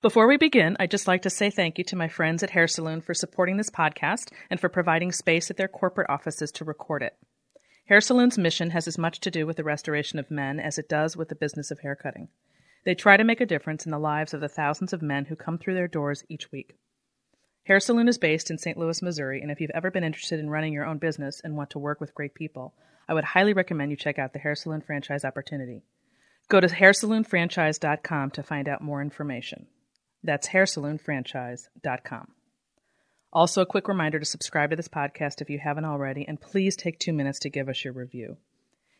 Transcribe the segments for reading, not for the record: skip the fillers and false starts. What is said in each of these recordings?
Before we begin, I'd just like to say thank you to my friends at Hair Saloon for supporting this podcast and for providing space at their corporate offices to record it. Hair Saloon's mission has as much to do with the restoration of men as it does with the business of haircutting. They try to make a difference in the lives of the thousands of men who come through their doors each week. Hair Saloon is based in St. Louis, Missouri, and if you've ever been interested in running your own business and want to work with great people, I would highly recommend you check out the Hair Saloon franchise opportunity. Go to hairsaloonfranchise.com to find out more information. That's hairsaloonfranchise.com. Also, a quick reminder to subscribe to this podcast if you haven't already, and please take 2 minutes to give us your review.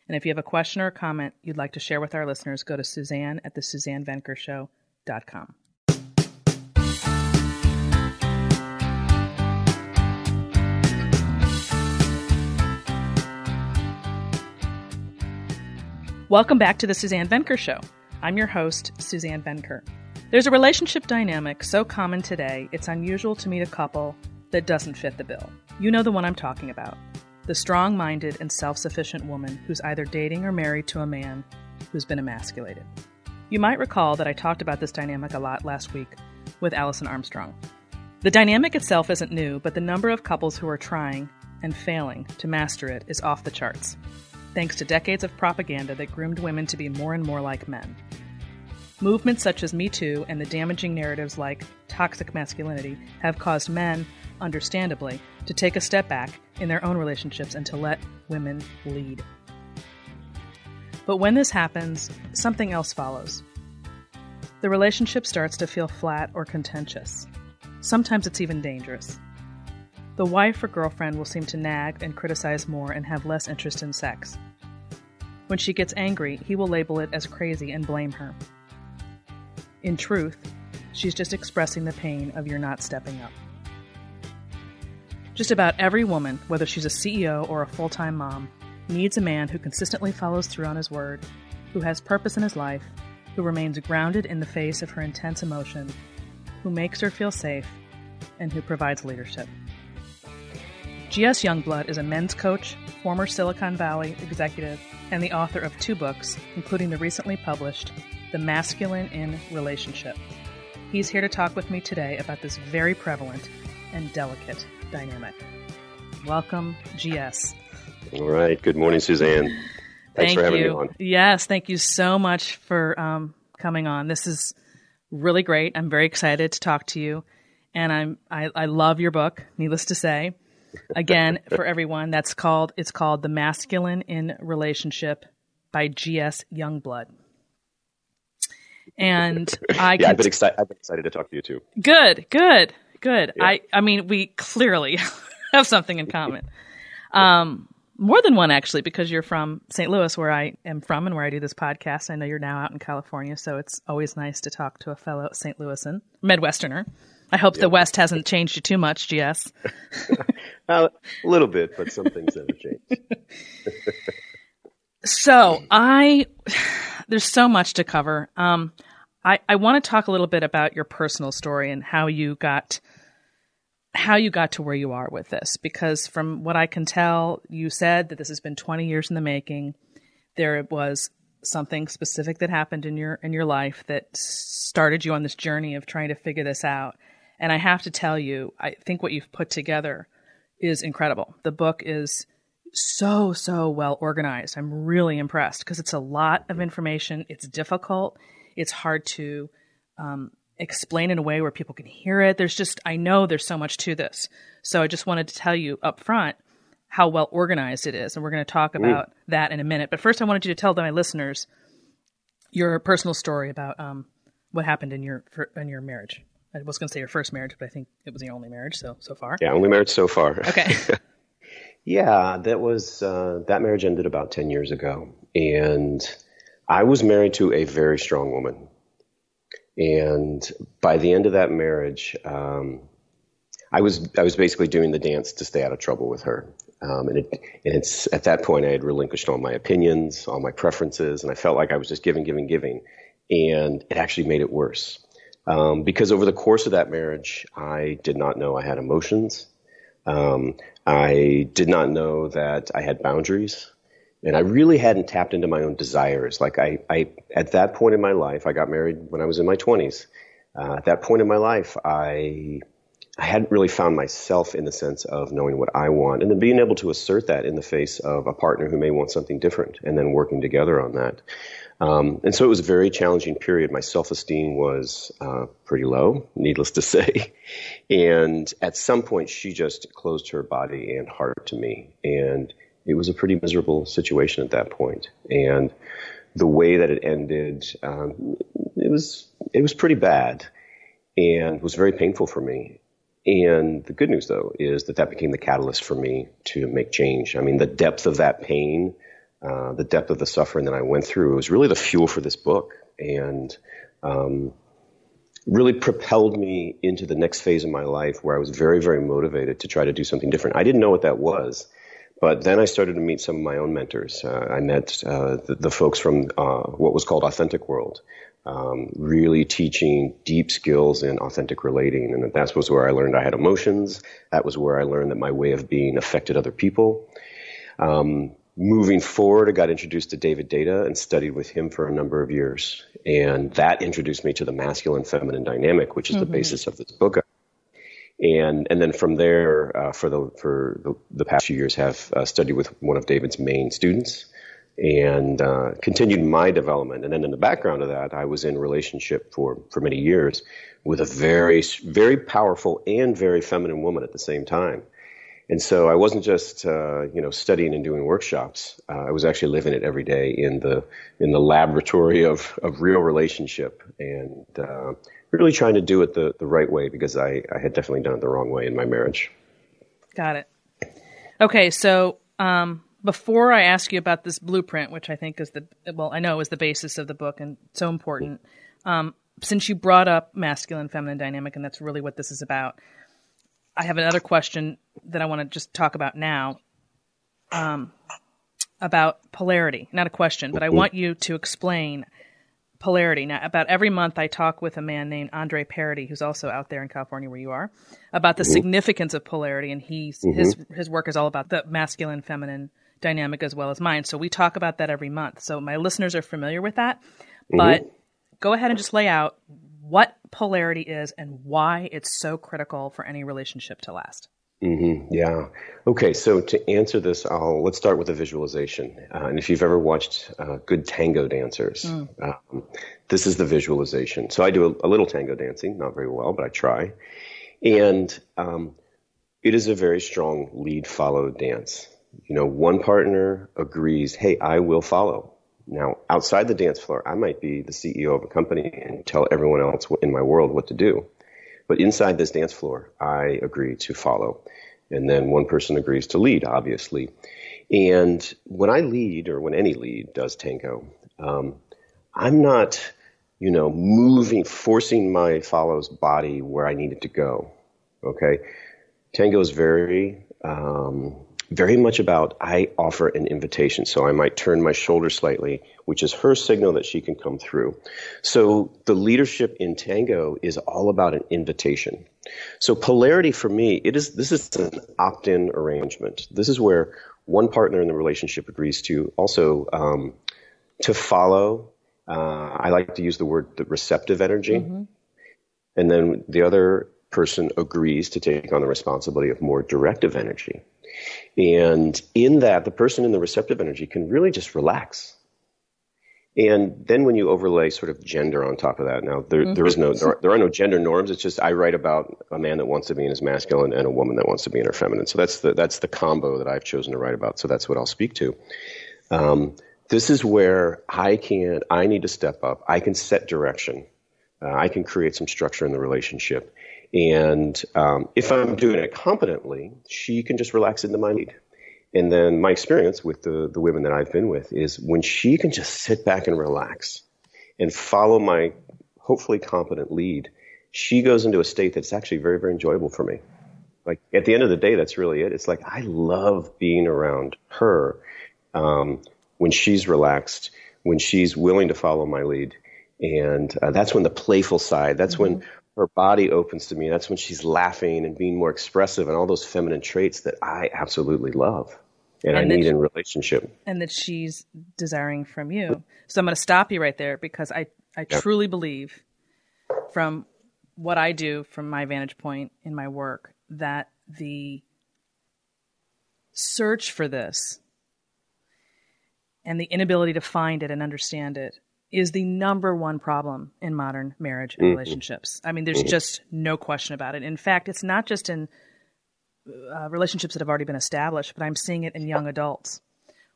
And if you have a question or a comment you'd like to share with our listeners, go to Suzanne at thesuzannevenkershow.com. Welcome back to the Suzanne Venker Show. I'm your host, Suzanne Venker. There's a relationship dynamic so common today, it's unusual to meet a couple that doesn't fit the bill. You know the one I'm talking about. The strong-minded and self-sufficient woman who's either dating or married to a man who's been emasculated. You might recall that I talked about this dynamic a lot last week with Allison Armstrong. The dynamic itself isn't new, but the number of couples who are trying and failing to master it is off the charts, thanks to decades of propaganda that groomed women to be more and more like men. Movements such as Me Too and the damaging narratives like toxic masculinity have caused men, understandably, to take a step back in their own relationships and to let women lead. But when this happens, something else follows. The relationship starts to feel flat or contentious. Sometimes it's even dangerous. The wife or girlfriend will seem to nag and criticize more and have less interest in sex. When she gets angry, he will label it as crazy and blame her. In truth, she's just expressing the pain of your not stepping up. Just about every woman, whether she's a CEO or a full-time mom, needs a man who consistently follows through on his word, who has purpose in his life, who remains grounded in the face of her intense emotion, who makes her feel safe, and who provides leadership. GS Youngblood is a men's coach, former Silicon Valley executive, and the author of 2 books, including the recently published The Masculine in Relationship. He's here to talk with me today about this very prevalent and delicate dynamic. Welcome, GS. All right. Good morning, Suzanne. Thanks for having me on. Yes, thank you so much for coming on. This is really great. I'm very excited to talk to you, and I love your book, needless to say. Again, for everyone, it's called The Masculine in Relationship by GS Youngblood. And I've been excited to talk to you too. Good. Yeah. I mean, we clearly have something in common. More than one, actually, because you're from St. Louis, where I am from and where I do this podcast. I know you're now out in California, so it's always nice to talk to a fellow St. Louisan, Midwesterner. I hope the West hasn't changed you too much, GS. A little bit, but some things haven't changed. So there's so much to cover. I want to talk a little bit about your personal story and how you got to where you are with this, because from what I can tell, you said that this has been 20 years in the making. There was something specific that happened in your life that started you on this journey of trying to figure this out. And I have to tell you, I think what you've put together is incredible. The book is so well organized. I'm really impressed because it's a lot of information. It's difficult. It's hard to explain in a way where people can hear it. I know there's so much to this. So I just wanted to tell you up front how well organized it is. And we're going to talk about that in a minute. But first I wanted you to tell my listeners your personal story about what happened in your marriage. I was going to say your first marriage, but I think it was your only marriage so far. Yeah, only marriage so far. Okay. Yeah, that marriage ended about 10 years ago. And I was married to a very strong woman. And by the end of that marriage, I was basically doing the dance to stay out of trouble with her. And it's at that point I had relinquished all my opinions, all my preferences, and I felt like I was just giving. And it actually made it worse. Because over the course of that marriage, I did not know I had emotions. I did not know that I had boundaries. And I really hadn't tapped into my own desires. Like I at that point in my life, I got married when I was in my 20s. At that point in my life, I hadn't really found myself in the sense of knowing what I want and then being able to assert that in the face of a partner who may want something different and then working together on that. And so it was a very challenging period. My self-esteem was pretty low, needless to say. And at some point, she just closed her body and heart to me. And it was a pretty miserable situation at that point. And the way that it ended, it was pretty bad and was very painful for me. And the good news, though, is that became the catalyst for me to make change. I mean, the depth of that pain, the depth of the suffering that I went through was really the fuel for this book and really propelled me into the next phase of my life where I was very, very motivated to try to do something different. I didn't know what that was. But then I started to meet some of my own mentors. I met the folks from what was called Authentic World, really teaching deep skills in authentic relating. And that was where I learned I had emotions. That was where I learned that my way of being affected other people. Moving forward, I got introduced to David Data and studied with him for a number of years. And that introduced me to the masculine-feminine dynamic, which is the basis of this book. And then from there, for the past few years, have studied with one of David's main students and continued my development. And then in the background of that, I was in a relationship for many years with a very, very powerful and very feminine woman at the same time. And so I wasn't just studying and doing workshops. I was actually living it every day in the laboratory of real relationship and really trying to do it the right way because I had definitely done it the wrong way in my marriage. Got it. Okay, so before I ask you about this blueprint, which I think is I know is the basis of the book and so important, since you brought up masculine-feminine dynamic, and that's really what this is about, I have another question that I want to just talk about now about polarity. Not a question, but I want you to explain polarity. Now, about every month I talk with a man named Andre Parody, who's also out there in California where you are, about the significance of polarity, and his work is all about the masculine-feminine dynamic as well as mine. So we talk about that every month. So my listeners are familiar with that, but go ahead and just lay out what polarity is and why it's so critical for any relationship to last. Yeah. Okay. So to answer this, let's start with a visualization. And if you've ever watched good tango dancers, this is the visualization. So I do a little tango dancing, not very well, but I try. And it is a very strong lead-follow dance. One partner agrees, hey, I will follow. Now, outside the dance floor, I might be the CEO of a company and tell everyone else in my world what to do. But inside this dance floor, I agree to follow. And then one person agrees to lead, obviously. And when I lead, or when any lead does tango, I'm not, forcing my follow's body where I need it to go. Okay? Tango is very much about I offer an invitation. So I might turn my shoulder slightly, which is her signal that she can come through. So the leadership in tango is all about an invitation. So polarity for me, this is an opt-in arrangement. This is where one partner in the relationship agrees to also to follow. I like to use the receptive energy. And then the other person agrees to take on the responsibility of more directive energy. And in that, the person in the receptive energy can really just relax. And then when you overlay sort of gender on top of that, now there are no gender norms. It's just I write about a man that wants to be in his masculine and a woman that wants to be in her feminine. So that's the combo that I've chosen to write about. So that's what I'll speak to. This is where I need to step up. I can set direction. I can create some structure in the relationship. And if I'm doing it competently, she can just relax into my lead. And then my experience with the women that I've been with is when she can just sit back and relax and follow my hopefully competent lead, she goes into a state that's actually very, very enjoyable for me. Like at the end of the day, that's really it. It's like I love being around her when she's relaxed, when she's willing to follow my lead. And that's when the playful side, that's when her body opens to me. That's when she's laughing and being more expressive and all those feminine traits that I absolutely love and I need in a relationship. And that she's desiring from you. So I'm going to stop you right there because I truly believe from what I do from my vantage point in my work, that the search for this and the inability to find it and understand it is the number one problem in modern marriage and relationships. I mean, there's just no question about it. In fact, it's not just in relationships that have already been established, but I'm seeing it in young adults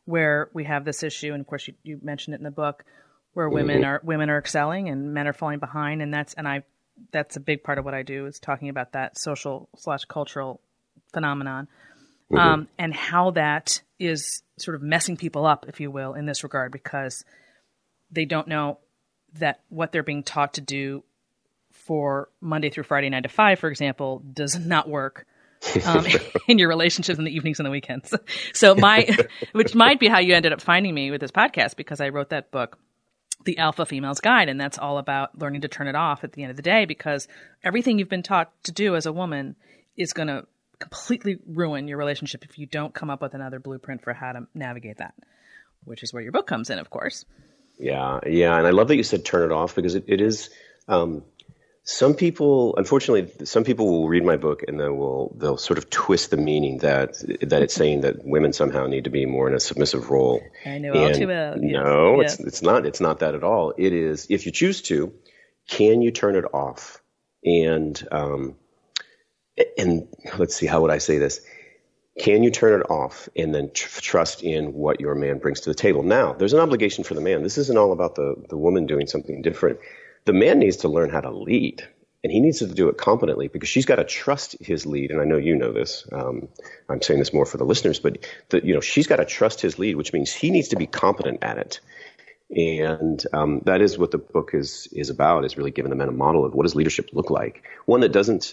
where we have this issue. And of course, you mentioned it in the book, where women are excelling and men are falling behind. And that's a big part of what I do, is talking about that social/cultural phenomenon. And how that is sort of messing people up, if you will, in this regard, because they don't know that what they're being taught to do for Monday through Friday, 9 to 5, for example, does not work in your relationships in the evenings and the weekends. So which might be how you ended up finding me with this podcast, because I wrote that book, The Alpha Female's Guide, and that's all about learning to turn it off at the end of the day, because everything you've been taught to do as a woman is going to completely ruin your relationship if you don't come up with another blueprint for how to navigate that, which is where your book comes in, of course. Yeah. And I love that you said turn it off, because it is, unfortunately, some people will read my book and they'll sort of twist the meaning that it's saying that women somehow need to be more in a submissive role. I know all too well. No, yes. It's not that at all. It is, if you choose to, can you turn it off? And let's see, how would I say this? Can you turn it off and then trust in what your man brings to the table? Now, there's an obligation for the man. This isn't all about the woman doing something different. The man needs to learn how to lead, and he needs to do it competently, because she's got to trust his lead. And I know you know this. I'm saying this more for the listeners, but she's got to trust his lead, which means he needs to be competent at it. And that is what the book is about, is really giving the men a model of what does leadership look like. One that doesn't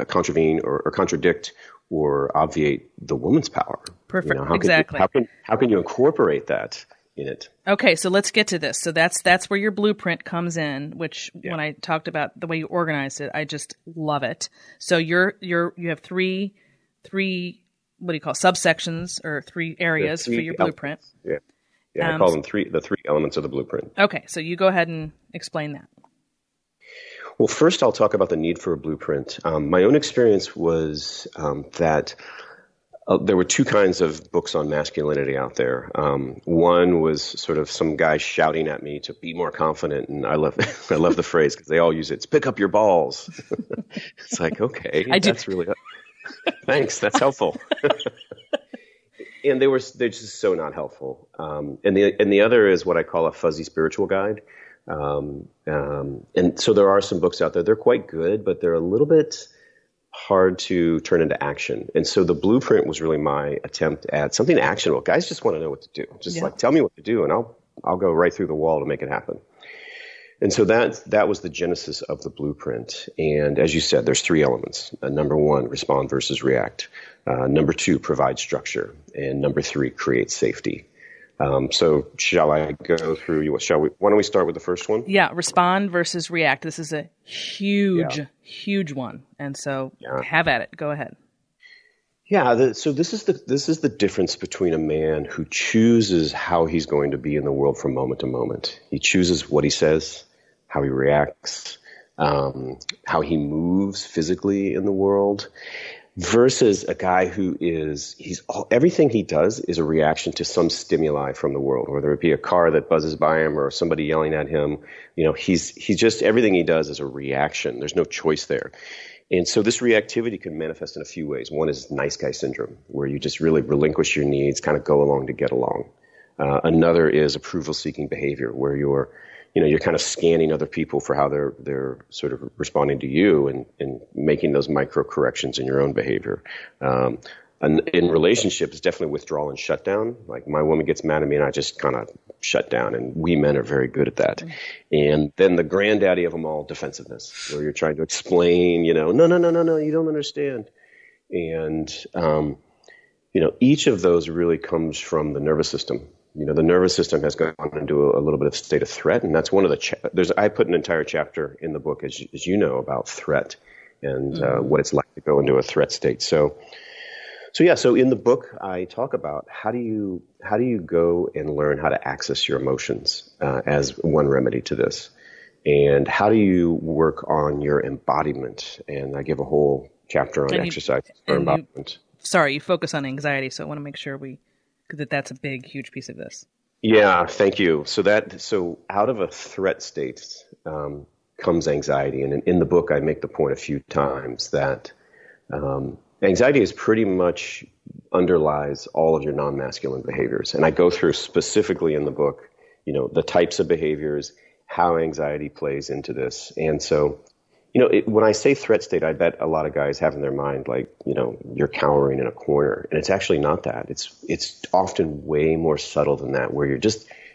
contravene or contradict or obviate the woman's power. Perfect. Exactly. How can you incorporate that in it? Okay, so let's get to this. So that's where your blueprint comes in, which when I talked about the way you organized it, I just love it. So you have three what do you call subsections, or three areas for your blueprint. Yeah, I call them the three elements of the blueprint. Okay, so you go ahead and explain that. Well, first I'll talk about the need for a blueprint. My own experience was that there were two kinds of books on masculinity out there. One was sort of some guy shouting at me to be more confident, and I love the phrase, because they all use it. It's pick up your balls. It's like, okay, that's really thanks. That's helpful. And they're just so not helpful. And the other is what I call a fuzzy spiritual guide. And so there are some books out there. They're quite good, but they're a little bit hard to turn into action. And so the blueprint was really my attempt at something actionable. Guys just want to know what to do. Just like, tell me what to do, and I'll go right through the wall to make it happen. And so that was the genesis of the blueprint. And as you said, there's three elements. Number one, respond versus react. Number two, provide structure. And number three, create safety. So shall I go through? Why don't we start with the first one? Yeah, respond versus react. This is a huge one, and so have at it. Go ahead. Yeah. So this is the difference between a man who chooses how he's going to be in the world from moment to moment. He chooses what he says, how he reacts, how he moves physically in the world, versus a guy who everything he does is a reaction to some stimuli from the world, whether it be a car that buzzes by him or somebody yelling at him. He's just, everything he does is a reaction. There's no choice there. And so this reactivity can manifest in a few ways. One is nice guy syndrome, where you just really relinquish your needs, kind of go along to get along. Another is approval seeking behavior, where you're kind of scanning other people for how they're sort of responding to you, and making those micro corrections in your own behavior. And in relationships, definitely withdrawal and shutdown. Like, my woman gets mad at me and I just kind of shut down, and we men are very good at that. And then the granddaddy of them all, defensiveness, where you're trying to explain, no, you don't understand. And, each of those really comes from the nervous system. The nervous system has gone into a little bit of state of threat, and that's one of the I put an entire chapter in the book, as you know, about threat and what it's like to go into a threat state. So in the book, I talk about how do you go and learn how to access your emotions as one remedy to this. And how do you work on your embodiment? And I give a whole chapter on exercise for embodiment. You focus on anxiety, so I want to make sure that's a big, huge piece of this. Yeah, thank you. So out of a threat state comes anxiety. And in the book, I make the point a few times that anxiety is pretty much underlies all of your non-masculine behaviors. And I go through specifically in the book, the types of behaviors, how anxiety plays into this. And so, when I say threat state, I bet a lot of guys have in their mind, like, you're cowering in a corner. And it's actually not that. It's often way more subtle than that, where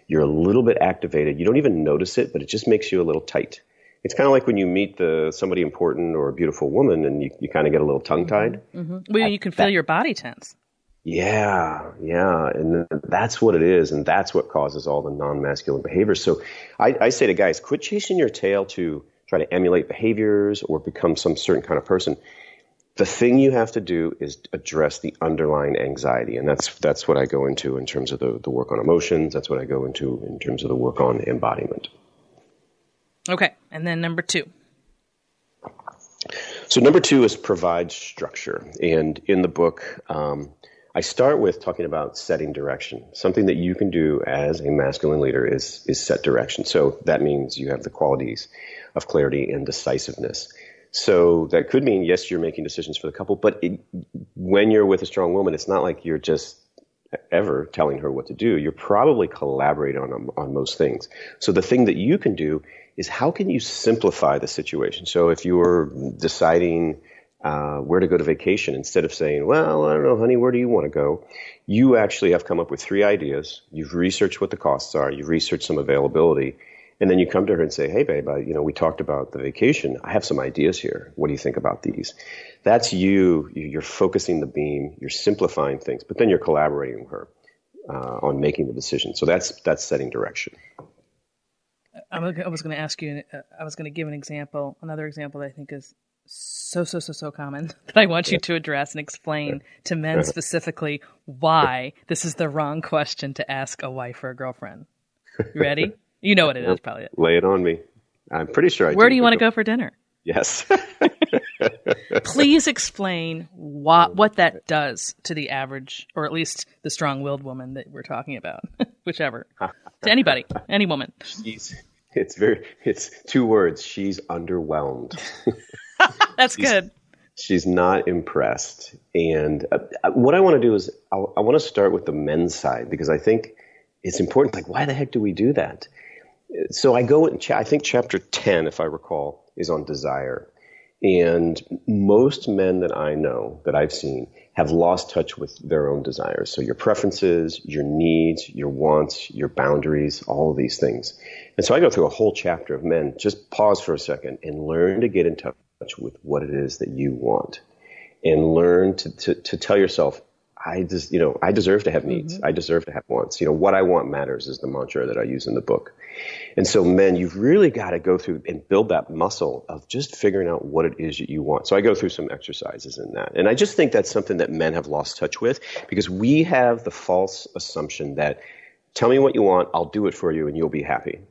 you're a little bit activated. You don't even notice it, but it just makes you a little tight. It's kind of like when you meet somebody important or a beautiful woman and you kind of get a little tongue-tied. Mm-hmm. Well, you can feel your body tense. Yeah. And that's what it is. And that's what causes all the non-masculine behaviors. So I say to guys, quit chasing your tail to try to emulate behaviors or become some certain kind of person. The thing you have to do is address the underlying anxiety. And that's what I go into in terms of the work on emotions. That's what I go into in terms of the work on embodiment. Okay. And then number 2. So number 2 is provide structure. And in the book, I start with talking about setting direction. Something that you can do as a masculine leader is set direction. So that means you have the qualities of clarity and decisiveness. So that could mean, yes, you're making decisions for the couple, but when you're with a strong woman, it's not like you're just ever telling her what to do. You're probably collaborating on most things. So the thing that you can do is how can you simplify the situation? So if you're deciding where to go to vacation, instead of saying, well, I don't know, honey, where do you want to go? You actually have come up with 3 ideas. You've researched what the costs are. You've researched some availability. And then you come to her and say, hey, babe, we talked about the vacation. I have some ideas here. What do you think about these? That's you. You're focusing the beam. You're simplifying things. But then you're collaborating with her on making the decision. So that's setting direction. I was going to ask you, I was going to give another example that I think is so common that I want you to address and explain to men specifically why this is the wrong question to ask a wife or a girlfriend. You ready? You know what it is, probably. Lay it on me. I'm pretty sure I do. Where do you want to go for dinner? Yes. Please explain what that does to the average, or at least the strong-willed woman that we're talking about, whichever. To anybody, any woman. It's 2 words. She's underwhelmed. That's good. She's not impressed. And what I want to do is I want to start with the men's side, because I think it's important. Like, why the heck do we do that? So I think chapter 10, if I recall, is on desire. And most men that I know, that I've seen, have lost touch with their own desires. So your preferences, your needs, your wants, your boundaries, all of these things. And so I go through a whole chapter of men. Just pause for a second and learn to get in touch with what it is that you want. And learn to tell yourself, I deserve to have needs. Mm-hmm. I deserve to have wants. What I want matters is the mantra that I use in the book. And so, men, you've really got to go through and build that muscle of just figuring out what it is that you want. So I go through some exercises in that. And I just think that's something that men have lost touch with, because we have the false assumption that, tell me what you want, I'll do it for you, and you'll be happy.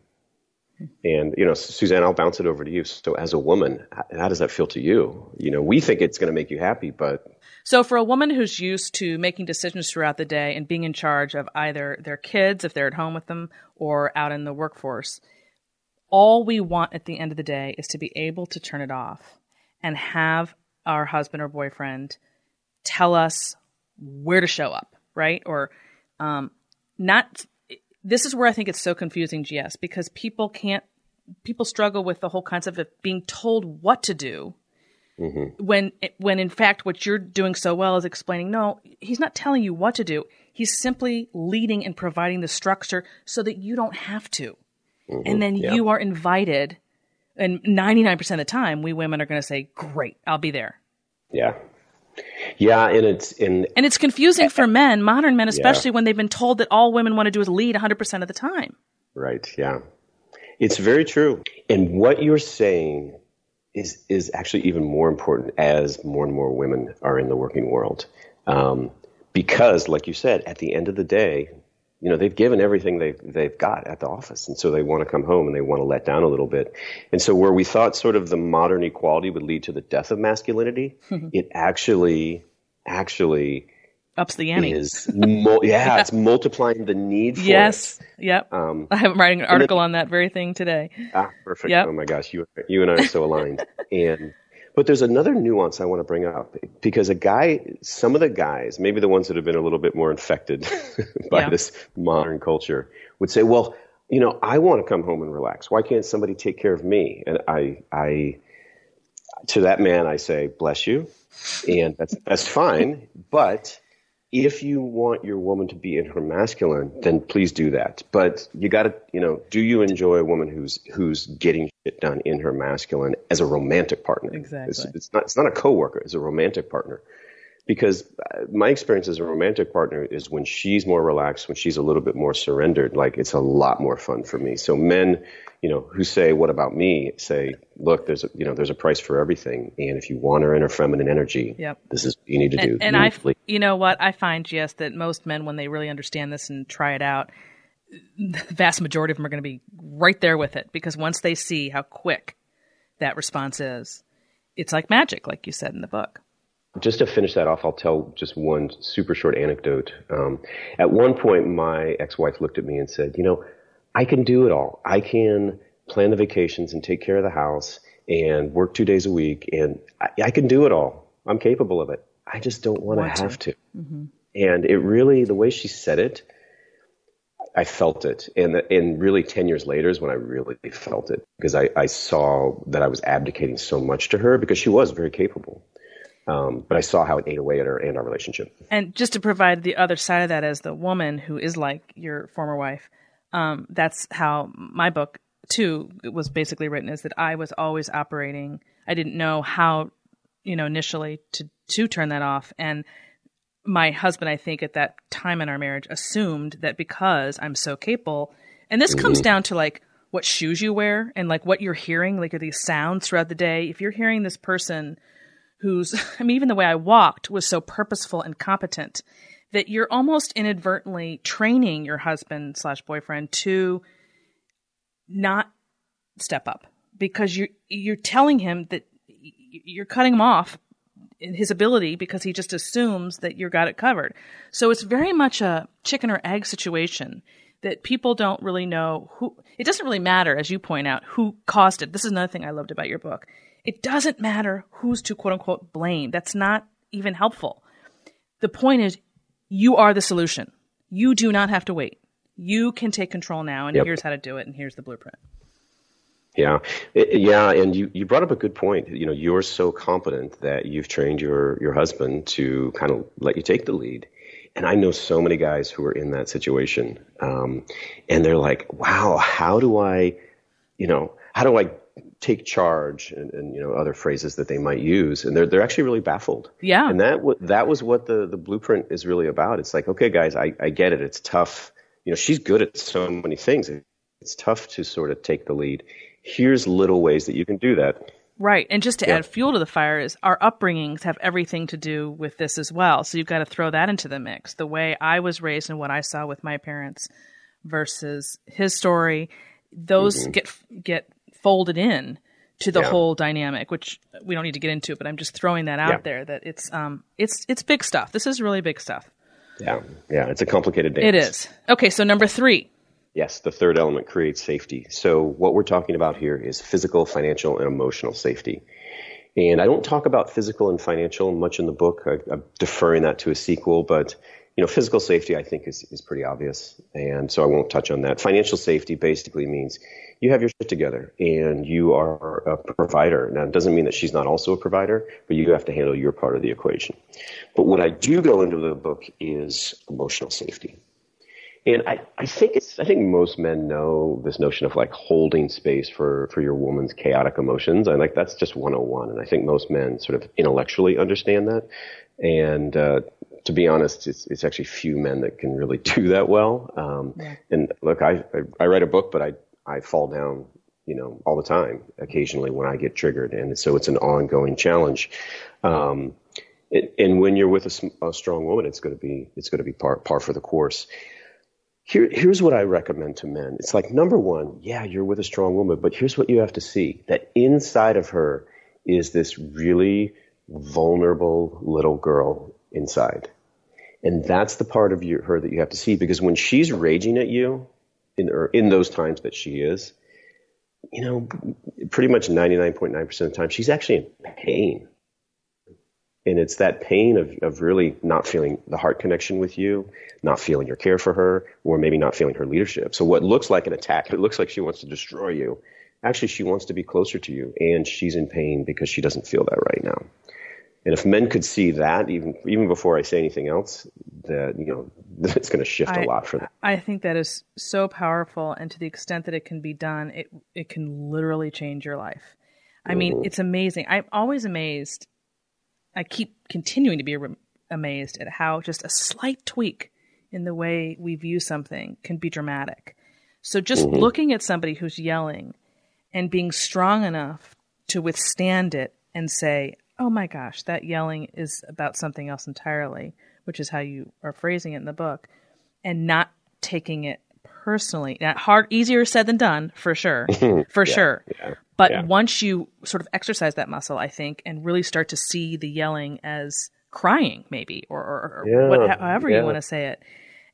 And, Suzanne, I'll bounce it over to you. So as a woman, how does that feel to you? We think it's going to make you happy, but... So for a woman who's used to making decisions throughout the day and being in charge of either their kids, if they're at home with them, or out in the workforce, all we want at the end of the day is to be able to turn it off and have our husband or boyfriend tell us where to show up, right? Or not... This is where I think it's so confusing, GS, because people struggle with the whole concept of being told what to do. Mm-hmm. When in fact what you're doing so well is explaining, no, he's not telling you what to do. He's simply leading and providing the structure so that you don't have to. Mm-hmm. And then you are invited, and 99% of the time, we women are going to say, great, I'll be there. Yeah. Yeah, and it's confusing for men, modern men, especially when they've been told that all women want to do is lead 100% of the time. Right, yeah. It's very true. And what you're saying is actually even more important as more and more women are in the working world. Because, like you said, at the end of the day, they've given everything they've got at the office. And so they want to come home and they want to let down a little bit. And so where we thought sort of the modern equality would lead to the death of masculinity, it actually ups the ante. It's multiplying the need for yes. it. Yep. I'm writing an article on that very thing today. Perfect. Yep. Oh my gosh, you and I are so aligned. But there's another nuance I want to bring up, because some of the guys, maybe the ones that have been a little bit more infected by this modern culture, would say, well, I want to come home and relax. Why can't somebody take care of me? And I to that man, I say, bless you. And that's fine. But if you want your woman to be in her masculine, then please do that. But you got to, do you enjoy a woman who's getting shit done in her masculine as a romantic partner? Exactly. It's not a coworker. It's a romantic partner. Because my experience as a romantic partner is when she's more relaxed, when she's a little bit more surrendered, like it's a lot more fun for me. So men, who say, what about me, say, look, there's a price for everything. And if you want her in her feminine energy, this is what you need to do. And I find, GS, that most men, when they really understand this and try it out, the vast majority of them are going to be right there with it. Because once they see how quick that response is, it's like magic, like you said in the book. Just to finish that off, I'll tell just one super short anecdote. At one point, my ex-wife looked at me and said, I can do it all. I can plan the vacations and take care of the house and work 2 days a week, and I can do it all. I'm capable of it. I just don't want to have to. Mm-hmm. And it really, the way she said it, I felt it. And really 10 years later is when I really felt it, because I saw that I was abdicating so much to her, because she was very capable. But I saw how it ate away at her and our relationship. And just to provide the other side of that, as the woman who is like your former wife, that's how my book, too, was basically written, is that I was always operating. I didn't know how, initially to turn that off. And my husband, I think, at that time in our marriage, assumed that because I'm so capable, and this comes down to like what shoes you wear and like what you're hearing, like are these sounds throughout the day. If you're hearing this person even the way I walked was so purposeful and competent that you're almost inadvertently training your husband / boyfriend to not step up, because you're telling him that you're cutting him off in his ability because he just assumes that you got it covered. So it's very much a chicken or egg situation that people don't really know who. It doesn't really matter, as you point out, who caused it. This is another thing I loved about your book. It doesn't matter who's to quote unquote blame. That's not even helpful. The point is, you are the solution. You do not have to wait. You can take control now, and here's how to do it, and here's the blueprint. Yeah. And you brought up a good point. You're so competent that you've trained your husband to kind of let you take the lead. And I know so many guys who are in that situation. And they're like, wow, how do I take charge and other phrases that they might use, and they're actually really baffled. Yeah. And that was what the blueprint is really about. It's like, okay, guys, I get it. It's tough. She's good at so many things. It's tough to sort of take the lead. Here's little ways that you can do that. Right. And just to add fuel to the fire is our upbringings have everything to do with this as well. So you've got to throw that into the mix. The way I was raised and what I saw with my parents versus his story, those get folded in to the whole dynamic, which we don't need to get into, but I'm just throwing that out there, that it's big stuff. This is really big stuff. Yeah. It's a complicated dance. It is. Okay. So number 3. Yes. The third element creates safety. So what we're talking about here is physical, financial, and emotional safety. And I don't talk about physical and financial much in the book. I'm deferring that to a sequel, but physical safety, I think, is pretty obvious. And so I won't touch on that. Financial safety basically means you have your shit together and you are a provider. Now, it doesn't mean that she's not also a provider, but you have to handle your part of the equation. But what I do go into the book is emotional safety. And I think most men know this notion of like holding space for your woman's chaotic emotions. And like, that's just 101. And I think most men sort of intellectually understand that. And, to be honest, it's actually few men that can really do that well. And look, I write a book, but I fall down, all the time, occasionally when I get triggered. And so it's an ongoing challenge. And when you're with a strong woman, it's going to be par for the course. Here's what I recommend to men. It's like, number one, yeah, you're with a strong woman, but here's what you have to see, that inside of her is this really vulnerable little girl inside. And that's the part of her that you have to see, because when she's raging at you in those times that she is, pretty much 99.9% of the time, she's actually in pain. And it's that pain of really not feeling the heart connection with you, not feeling your care for her, or maybe not feeling her leadership. So what looks like an attack, it looks like she wants to destroy you. Actually, she wants to be closer to you, and she's in pain because she doesn't feel that right now. And if men could see that, even before I say anything else, that it's going to shift a lot for them. I think that is so powerful, and to the extent that it can be done, it can literally change your life. I mean, it's amazing. I'm always amazed. I keep continuing to be amazed at how just a slight tweak in the way we view something can be dramatic. So just looking at somebody who's yelling and being strong enough to withstand it and say, oh my gosh, that yelling is about something else entirely, which is how you are phrasing it in the book, and not taking it personally. Now, easier said than done, for sure, sure. Yeah. But once you sort of exercise that muscle, I think, and really start to see the yelling as crying, maybe, or however you want to say it.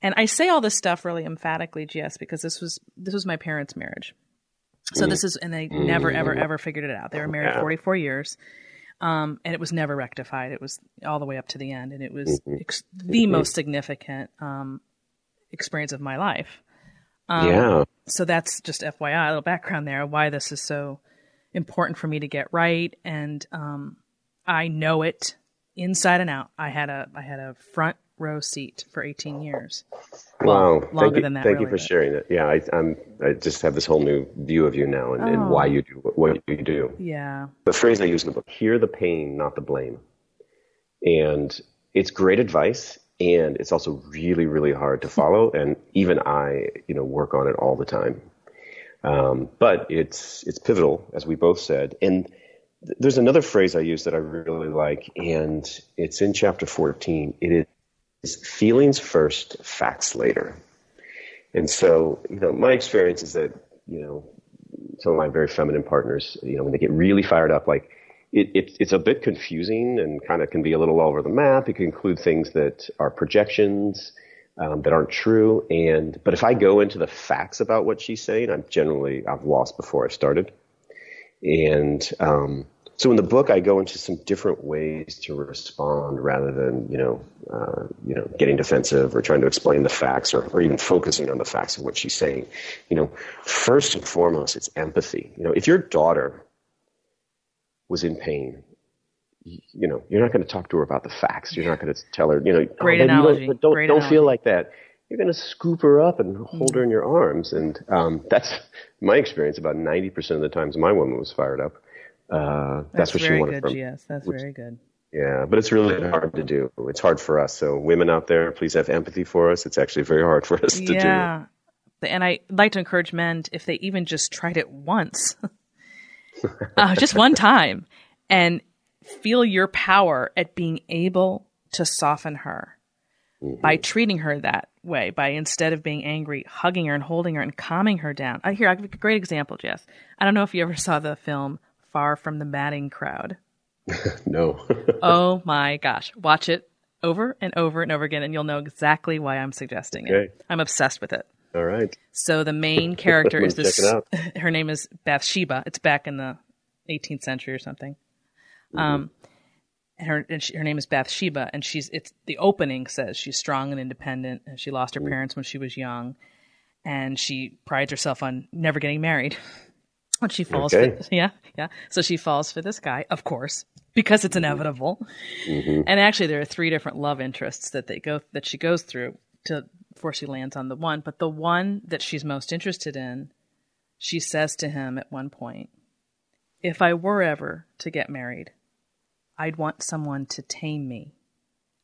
And I say all this stuff really emphatically, GS, because this was my parents' marriage. So and they never, ever figured it out. They were married 44 years. And it was never rectified. It was all the way up to the end. And it was the most significant experience of my life. So that's just FYI, a little background there, why this is so important for me to get right. And I know it inside and out. I had a front row seat for 18 years. Wow. Longer than that. Thank you for sharing it. Yeah, I just have this whole new view of you now and why you do what you do. Yeah. The phrase I use in the book, hear the pain, not the blame. And it's great advice, and it's also really, really hard to follow. And even I, work on it all the time. But it's pivotal, as we both said. And there's another phrase I use that I really like, and it's in chapter 14. It is feelings first, facts later. And so, my experience is that, some of my very feminine partners, when they get really fired up, like it's a bit confusing and kind of can be a little all over the map. It can include things that are projections, that aren't true. But if I go into the facts about what she's saying, I've lost before I started. And, so in the book, I go into some different ways to respond rather than, getting defensive or trying to explain the facts or even focusing on the facts of what she's saying. First and foremost, it's empathy. If your daughter was in pain, you're not going to talk to her about the facts. You're not going to tell her, Great analogy. Don't feel like that. You're going to scoop her up and hold her in your arms. And that's my experience. About 90% of the times my woman was fired up. That's what she wanted from me. GS. That's very good. Yeah, but it's really hard to do. It's hard for us. So women out there, please have empathy for us. It's actually very hard for us to do. Yeah. And I'd like to encourage men, if they even just tried it once, just one time, and feel your power at being able to soften her by treating her that way, by instead of being angry, hugging her and holding her and calming her down. Here, I'll give a great example, Jess. I don't know if you ever saw the film Far from the Madding Crowd. No. Oh my gosh. Watch it over and over and over again, and you'll know exactly why I'm suggesting it. I'm obsessed with it. All right. So the main character is this, her name is Bathsheba. It's back in the 18th century or something. And her name is Bathsheba, and the opening says she's strong and independent, and she lost her parents when she was young, and she prides herself on never getting married. When she falls, so she falls for this guy, of course, because it's inevitable. And actually, there are 3 different love interests that she goes through before she lands on the one. But the one that she's most interested in, she says to him at one point, "If I were ever to get married, I'd want someone to tame me,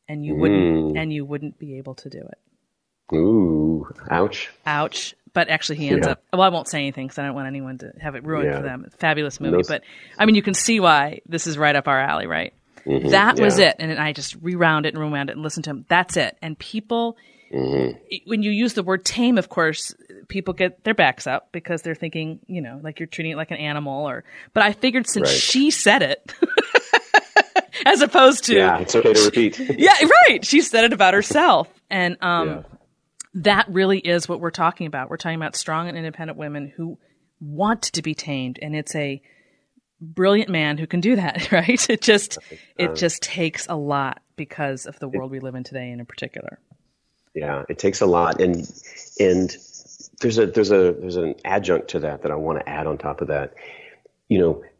and you wouldn't be able to do it." Ooh, ouch. Ouch. But actually he ends up, well, I won't say anything because I don't want anyone to have it ruined for them. Fabulous movie. But I mean, you can see why this is right up our alley, right? That was it. And I just rewound it and listened to him. That's it. And people, When you use the word tame, of course, people get their backs up because they're thinking, like you're treating it like an animal but I figured since she said it, as opposed to. Yeah, it's okay to repeat. Yeah, right. She said it about herself. And that really is what we're talking about. We're talking about strong and independent women who want to be tamed. And it's a brilliant man who can do that, right? It just takes a lot because of the world we live in today in particular. Yeah, it takes a lot. And there's an adjunct to that I want to add on top of that.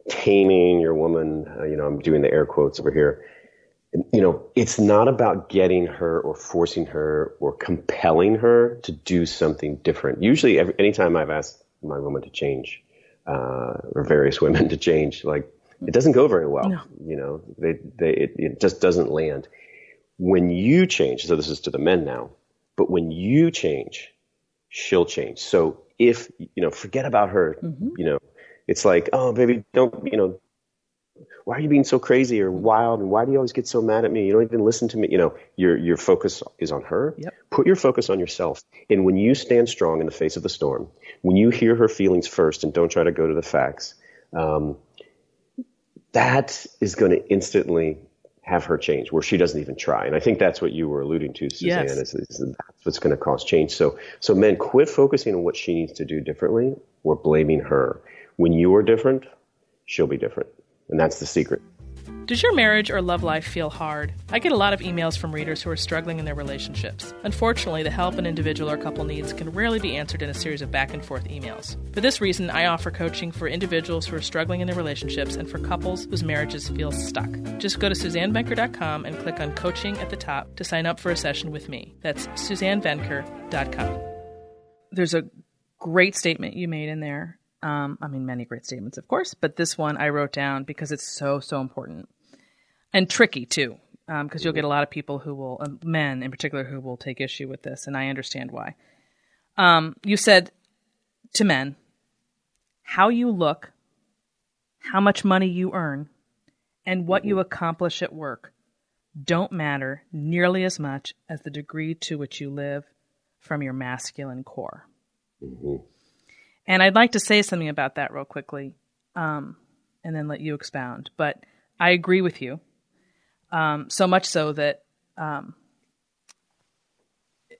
Taming your woman, I'm doing the air quotes over here. It's not about getting her or forcing her or compelling her to do something different. Usually, anytime I've asked my woman to change, or various women to change, like, it doesn't go very well. No. It just doesn't land. When you change, so this is to the men now, but when you change, she'll change. So if, forget about her, it's like, oh, baby, don't, why are you being so crazy or wild? And why do you always get so mad at me? You don't even listen to me. Your focus is on her. Yep. Put your focus on yourself. And when you stand strong in the face of the storm, when you hear her feelings first and don't try to go to the facts, that is going to instantly have her change where she doesn't even try. And I think that's what you were alluding to, Suzanne, is that's what's going to cause change. So men, quit focusing on what she needs to do differently or blaming her. When you are different, she'll be different. And that's the secret. Does your marriage or love life feel hard? I get a lot of emails from readers who are struggling in their relationships. Unfortunately, the help an individual or couple needs can rarely be answered in a series of back and forth emails. For this reason, I offer coaching for individuals who are struggling in their relationships and for couples whose marriages feel stuck. Just go to SuzanneVenker.com and click on Coaching at the top to sign up for a session with me. That's SuzanneVenker.com. There's a great statement you made in there. Many great statements, of course, but this one I wrote down because it's so, so important and tricky too, because you'll get a lot of people who will, men in particular, who will take issue with this, and I understand why. You said to men, how you look, how much money you earn, and what you accomplish at work don't matter nearly as much as the degree to which you live from your masculine core. Mm-hmm. And I'd like to say something about that real quickly, and then let you expound. But I agree with you, so much so that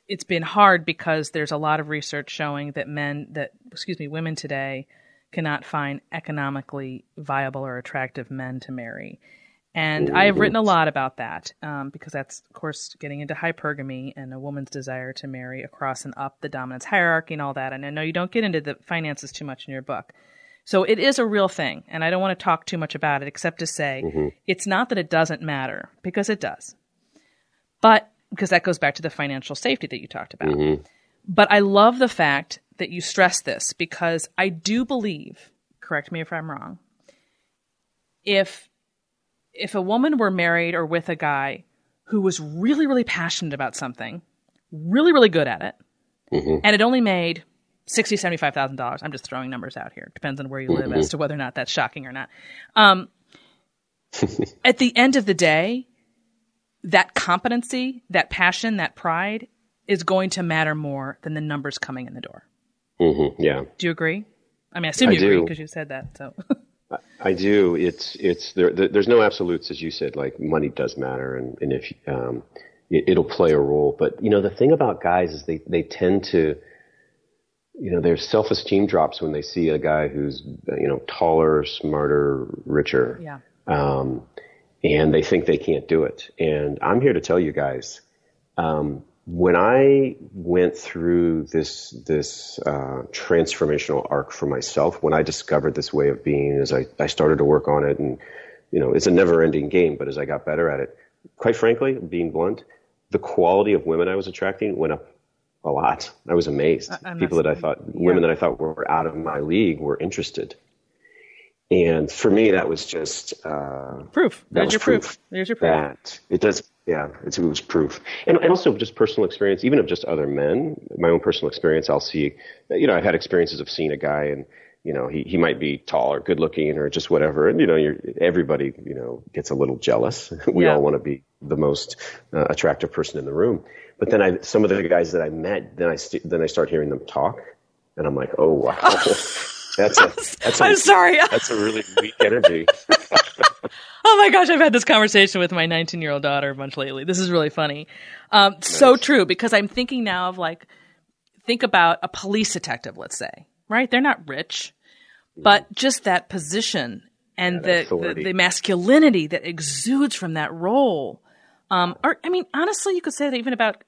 it's been hard because there's a lot of research showing that women today cannot find economically viable or attractive men to marry. And I have written a lot about that because that's, of course, getting into hypergamy and a woman's desire to marry across and up the dominance hierarchy and all that. And I know you don't get into the finances too much in your book. So it is a real thing. And I don't want to talk too much about it except to say it's not that it doesn't matter, because it does. But because that goes back to the financial safety that you talked about. But I love the fact that you stress this because I do believe, correct me if I'm wrong, if a woman were married or with a guy who was really, really passionate about something, really, really good at it, and it only made $60,000, $75,000, I'm just throwing numbers out here. Depends on where you live as to whether or not that's shocking or not. At the end of the day, that competency, that passion, that pride is going to matter more than the numbers coming in the door. Yeah. Do you agree? I mean, I assume you agree because you said that. So. I do. There's no absolutes, as you said. Like, money does matter, and if it'll play a role. But the thing about guys is they tend to, their self-esteem drops when they see a guy who's taller, smarter, richer. Yeah. And they think they can't do it. And I'm here to tell you guys, when I went through this transformational arc for myself, when I discovered this way of being, as I started to work on it, and it's a never-ending game, but as I got better at it, quite frankly, being blunt, the quality of women I was attracting went up a lot. I was amazed. Women that I thought were out of my league were interested. And for me, that was just proof. There's your proof. There's your proof. That it does. Yeah, it was proof. And also just personal experience, even of just other men, my own personal experience. I'll see, I've had experiences of seeing a guy and, he might be tall or good looking or just whatever. And, everybody, gets a little jealous. We all want to be the most attractive person in the room. But then some of the guys that I met, then I start hearing them talk, and I'm like, oh wow, I'm sorry. That's a really weak energy. Oh my gosh, I've had this conversation with my 19-year-old daughter a bunch lately. This is really funny. Nice. So true, because I'm thinking now of think about a police detective, let's say, right? They're not rich, but just that position and the masculinity that exudes from that role. Or, I mean, honestly, you could say that even about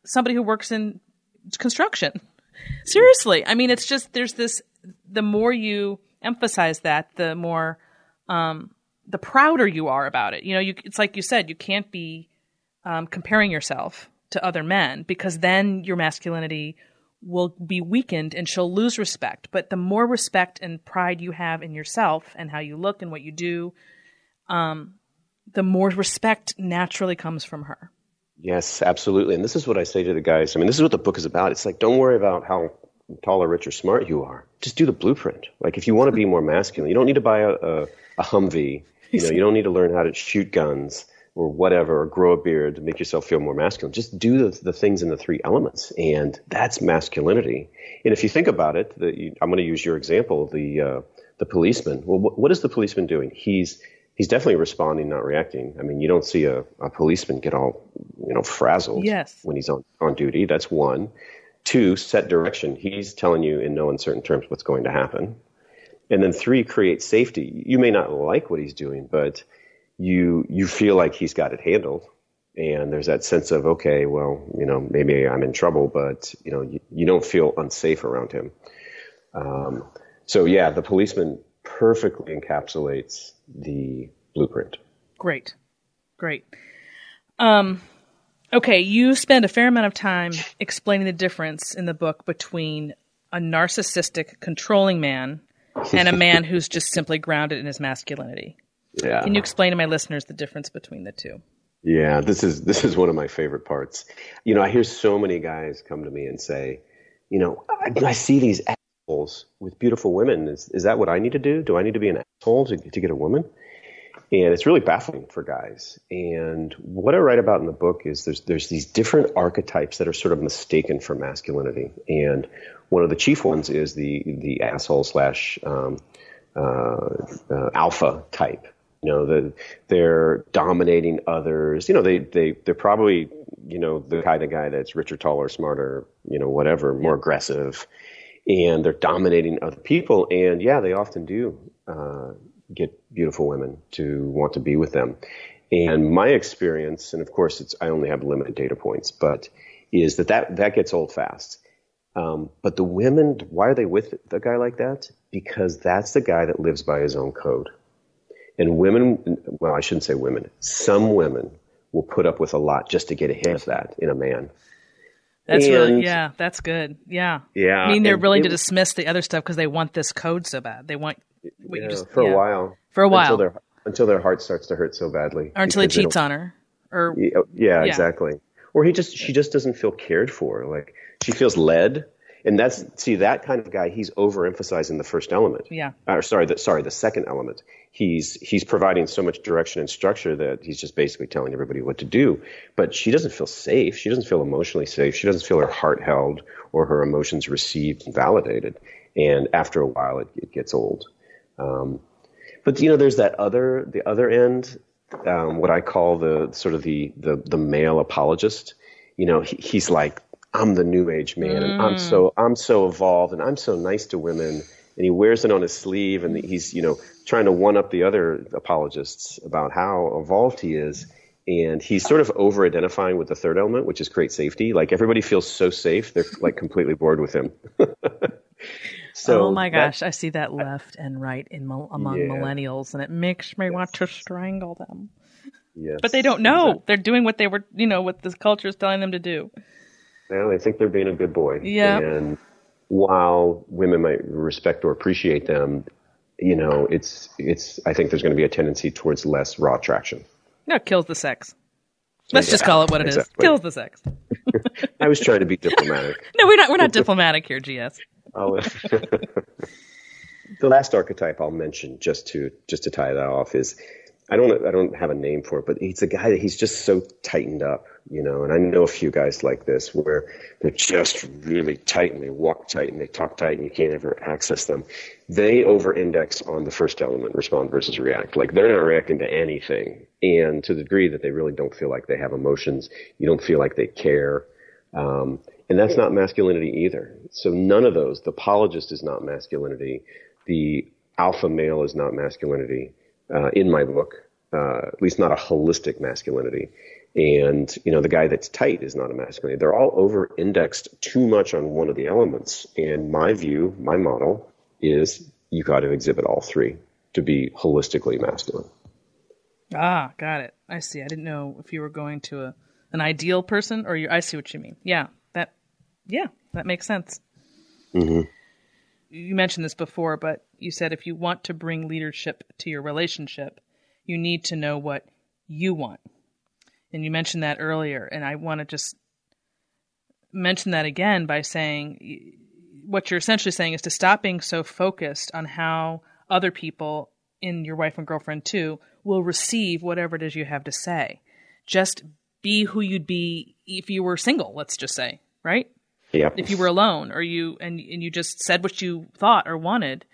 somebody who works in construction. Seriously. I mean, it's just, there's this, the more you emphasize that, the more, the prouder you are about it. It's like you said, you can't be comparing yourself to other men, because then your masculinity will be weakened and she'll lose respect. But the more respect and pride you have in yourself and how you look and what you do, the more respect naturally comes from her. Yes, absolutely. And this is what I say to the guys. I mean, this is what the book is about. It's like, don't worry about how tall or rich or smart you are. Just do the blueprint. Like, if you want to be more masculine, you don't need to buy a Humvee. You don't need to learn how to shoot guns or whatever, or grow a beard to make yourself feel more masculine. Just do the things in the three elements, and that's masculinity. And if you think about it, I'm going to use your example, the policeman. Well, what is the policeman doing? He's definitely responding, not reacting. I mean, you don't see a policeman get all, frazzled when he's on duty. That's one. Two, set direction. He's telling you in no uncertain terms what's going to happen. And then three, create safety. You may not like what he's doing, but you feel like he's got it handled. And there's that sense of, okay, well, maybe I'm in trouble, but, you don't feel unsafe around him. So yeah, the policeman perfectly encapsulates the blueprint. Great. Okay, you spend a fair amount of time explaining the difference in the book between a narcissistic, controlling man and a man who's just simply grounded in his masculinity. Yeah. Can you explain to my listeners the difference between the two? Yeah, this is one of my favorite parts. I hear so many guys come to me and say, I see these assholes with beautiful women. Is that what I need to do? Do I need to be an asshole to get a woman? And it's really baffling for guys. And what I write about in the book is there's these different archetypes that are sort of mistaken for masculinity. And one of the chief ones is the asshole / alpha type. They're dominating others. They're probably, the kind of guy that's richer, taller, smarter, whatever, more aggressive. And they're dominating other people. And yeah, they often do get beautiful women to want to be with them. And my experience, and of course I only have limited data points, but is that gets old fast. But the women, why are they with a guy like that? Because that's the guy that lives by his own code. And women, well, I shouldn't say women, some women will put up with a lot just to get ahead of that in a man. That's that's good. Yeah. Yeah. I mean, they're willing to dismiss the other stuff because they want this code so bad. They want what for a while. For a while. Until their heart starts to hurt so badly. Or until he cheats on her. Or yeah, exactly. Or she just doesn't feel cared for. Like, she feels led. And that kind of guy, he's overemphasizing the first element. Yeah. The second element. He's providing so much direction and structure that he's just basically telling everybody what to do. But she doesn't feel safe. She doesn't feel emotionally safe. She doesn't feel her heart held or her emotions received and validated. And after a while, it gets old. But there's the other end, what I call the male apologist. He's like, I'm the new age man, and I'm so evolved, and I'm so nice to women, and he wears it on his sleeve, and he's trying to one up the other apologists about how evolved he is, and he's sort of over identifying with the third element, which is create safety. Like, everybody feels so safe, they're like completely bored with him. So oh my gosh, I see that left and right among millennials, and it makes me want to strangle them. Yes, but they don't know. Exactly. They're doing what they were, what this culture is telling them to do. Well, they think they're being a good boy. Yeah. And while women might respect or appreciate them, it's. I think there's going to be a tendency towards less raw attraction. No, it kills the sex. Let's just call it what it is. Kills the sex. I was trying to be diplomatic. No, we're not diplomatic here, GS. The last archetype I'll mention, just to tie that off, is I don't have a name for it, but he's a guy that he's just so tightened up, and I know a few guys like this where they're just really tight and they walk tight and they talk tight and you can't ever access them. They over-index on the first element, respond versus react. Like they're not reacting to anything. And to the degree that they really don't feel like they have emotions, you don't feel like they care. And that's not masculinity either. So none of those, the apologist is not masculinity. The alpha male is not masculinity. In my book, at least not a holistic masculinity. And, the guy that's tight is not a masculinity. They're all over-indexed too much on one of the elements. And my view, my model is you got to exhibit all three to be holistically masculine. Ah, got it. I see. I didn't know if you were going to an ideal person or I see what you mean. Yeah, that makes sense. Mm-hmm. You mentioned this before, but you said if you want to bring leadership to your relationship, you need to know what you want. And you mentioned that earlier, and I want to just mention that again by saying what you're essentially saying is to stop being so focused on how other people, in your wife and girlfriend too, will receive whatever it is you have to say. Just be who you'd be if you were single, let's just say, right? Yeah. If you were alone or you just said what you thought or wanted,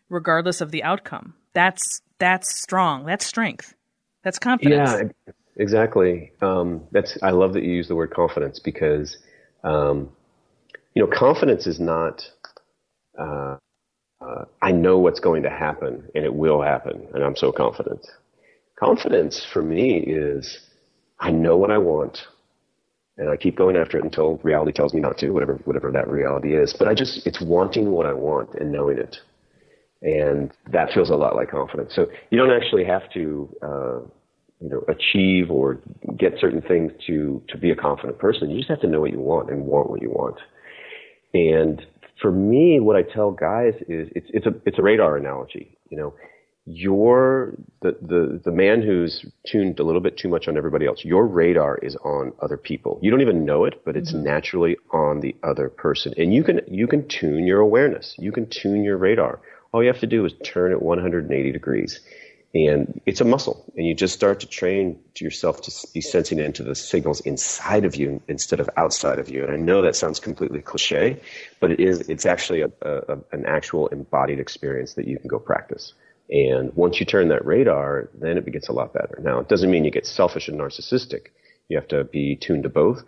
regardless of the outcome, that's strong. That's strength. That's confidence. Yeah, exactly. I love that you use the word confidence because, confidence is not, I know what's going to happen and it will happen and I'm so confident. Confidence for me is I know what I want. And I keep going after it until reality tells me not to, whatever that reality is. But it's wanting what I want and knowing it. And that feels a lot like confidence. So you don't actually have to, achieve or get certain things to be a confident person. You just have to know what you want and want what you want. And for me, what I tell guys is it's a radar analogy. You're the man who's tuned a little bit too much on everybody else. Your radar is on other people. You don't even know it, but it's naturally on the other person. And you can tune your awareness. You can tune your radar. All you have to do is turn it 180 degrees. And it's a muscle. And you just start to train yourself to be sensing into the signals inside of you instead of outside of you. And I know that sounds completely cliche, but it's actually an actual embodied experience that you can go practice. And once you turn that radar, then it gets a lot better. Now, it doesn't mean you get selfish and narcissistic. You have to be tuned to both,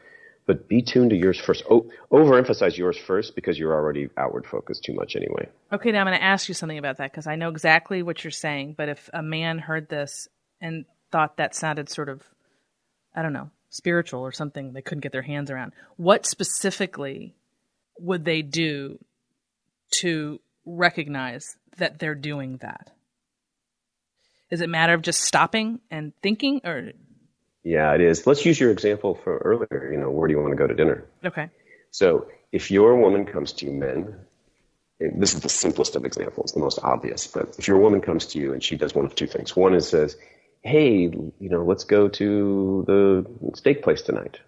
but be tuned to yours first. Overemphasize yours first because you're already outward focused too much anyway. Okay, now I'm going to ask you something about that because I know exactly what you're saying, but if a man heard this and thought that sounded sort of, I don't know, spiritual or something they couldn't get their hands around, what specifically would they do to recognize that they're doing that? Is it a matter of just stopping and thinking, or? Yeah, it is. Let's use your example from earlier. Where do you want to go to dinner? Okay. So if your woman comes to you, men, this is the simplest of examples, the most obvious, but if your woman comes to you and she does one of two things. One is says, hey, let's go to the steak place tonight.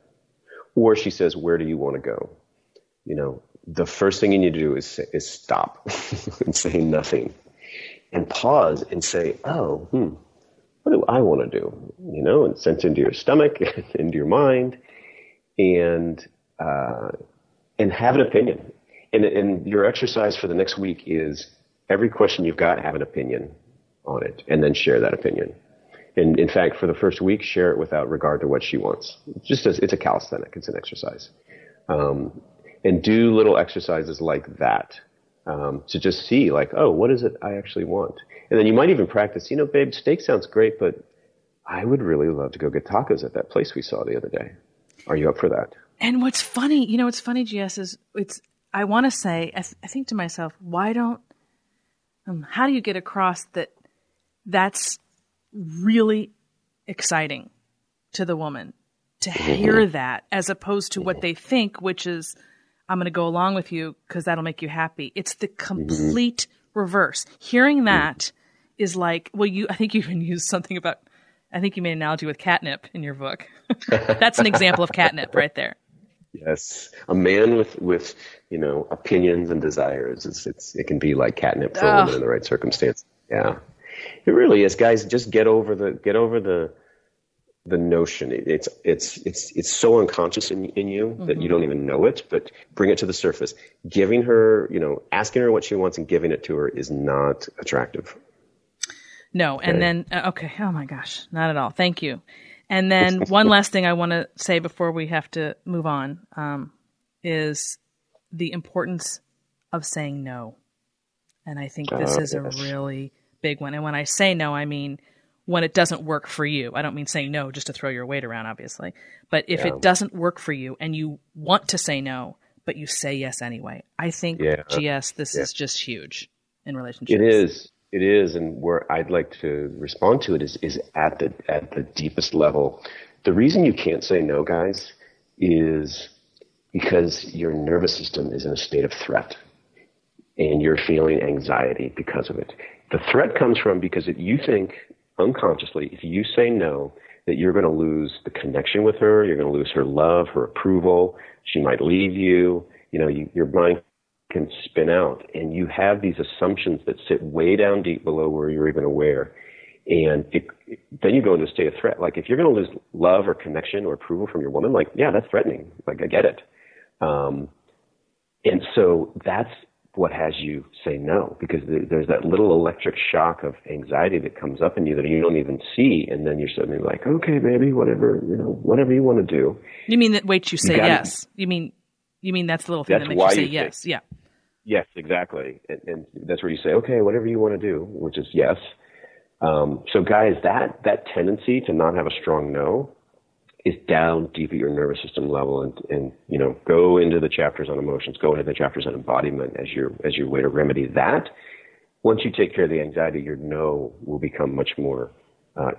Or she says, where do you want to go? The first thing you need to do is stop and say nothing. And pause and say, what do I want to do? And sense into your stomach, into your mind, and have an opinion. And your exercise for the next week is every question you've got, have an opinion on it, and then share that opinion. And in fact, for the first week, share it without regard to what she wants. It's a calisthenic. It's an exercise. And do little exercises like that. To just see what is it I actually want? And then you might even practice, babe, steak sounds great, but I would really love to go get tacos at that place we saw the other day. Are you up for that? And what's funny, GS, is I want to say, I think to myself, how do you get across that that's really exciting to the woman to hear that as opposed to what they think, which is, I'm going to go along with you because that'll make you happy. It's the complete reverse. Hearing that is like, I think you even used something about, I think you made an analogy with catnip in your book. That's an example of catnip right there. Yes. A man with opinions and desires, it can be like catnip for a woman in the right circumstance. Yeah. It really is, guys. Just get over the notion. It's so unconscious in you that you don't even know it, but bring it to the surface. Giving her, asking her what she wants and giving it to her is not attractive. No. Okay. And then, okay. Oh my gosh. Not at all. Thank you. And then one last thing I want to say before we have to move on, is the importance of saying no. And I think this is a really big one. And when I say no, I mean when it doesn't work for you. I don't mean saying no just to throw your weight around, obviously. But if it doesn't work for you and you want to say no, but you say yes anyway, I think, GS, this is just huge in relationships. It is. And where I'd like to respond to it is at the deepest level. The reason you can't say no, guys, is because your nervous system is in a state of threat. And you're feeling anxiety because of it. The threat comes from because if you think unconsciously, if you say no, that you're going to lose the connection with her, you're going to lose her love, her approval, she might leave you, your mind can spin out. And you have these assumptions that sit way down deep below where you're even aware. And then you go into a state of threat. Like if you're going to lose love or connection or approval from your woman, that's threatening. I get it. And so that's what has you say no, because there's that little electric shock of anxiety that comes up in you that you don't even see, and then you're suddenly like, okay, baby, whatever you want to do. You mean that? Wait, you say yes? You mean that's the little thing that makes you say yes? Yeah. Yes, exactly, and that's where you say, okay, whatever you want to do, which is yes. So, guys, that tendency to not have a strong no is down deep at your nervous system level, and go into the chapters on emotions, go into the chapters on embodiment as your way to remedy that. Once you take care of the anxiety, your no will become much more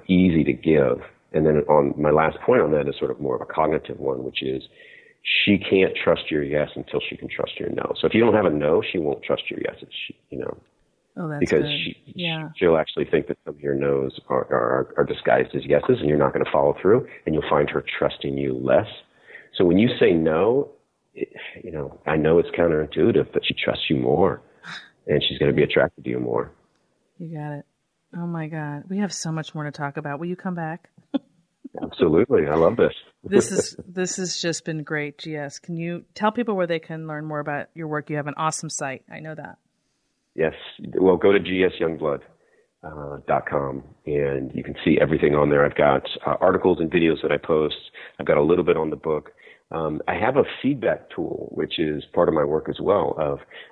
easy to give. And then on my last point on that is sort of more of a cognitive one, which is she can't trust your yes until she can trust your no. So if you don't have a no, she won't trust your yeses. Oh, that's because good. She'll actually think that some of your no's are disguised as yeses, and you're not going to follow through, and you'll find her trusting you less. So when you say no, I know it's counterintuitive, but she trusts you more, and she's going to be attracted to you more. You got it. Oh my God, we have so much more to talk about. Will you come back? Absolutely, I love this. This has just been great, GS. Can you tell people where they can learn more about your work? You have an awesome site. I know that. Yes. Well, go to GS Youngblood.com, and you can see everything on there. I've got articles and videos that I post. I've got a little bit on the book. I have a feedback tool, which is part of my work as well,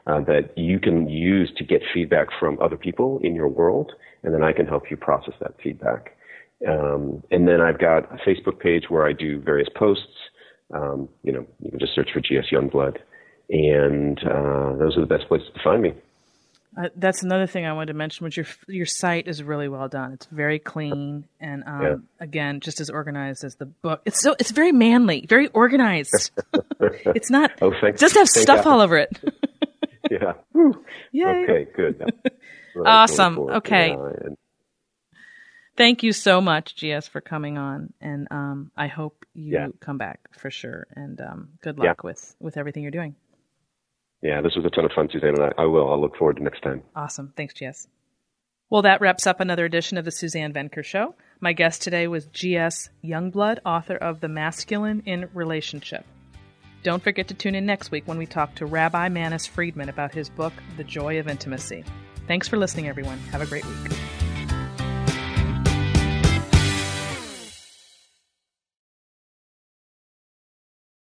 that you can use to get feedback from other people in your world, and then I can help you process that feedback. And then I've got a Facebook page where I do various posts. You can just search for GS Youngblood, and those are the best places to find me. That's another thing I wanted to mention, which your site is really well done. It's very clean, and again, just as organized as the book. It's very manly, very organized. It's not just have stuff all over it. Yeah. Yay. Okay. Good. Awesome. Really cool. Okay. Thank you so much, GS, for coming on, and I hope you come back for sure. And good luck with everything you're doing. Yeah, this was a ton of fun, Suzanne, and I will. I'll look forward to next time. Awesome. Thanks, GS. Well, that wraps up another edition of the Suzanne Venker Show. My guest today was GS Youngblood, author of The Masculine in Relationship. Don't forget to tune in next week when we talk to Rabbi Manis Friedman about his book, The Joy of Intimacy. Thanks for listening, everyone. Have a great week.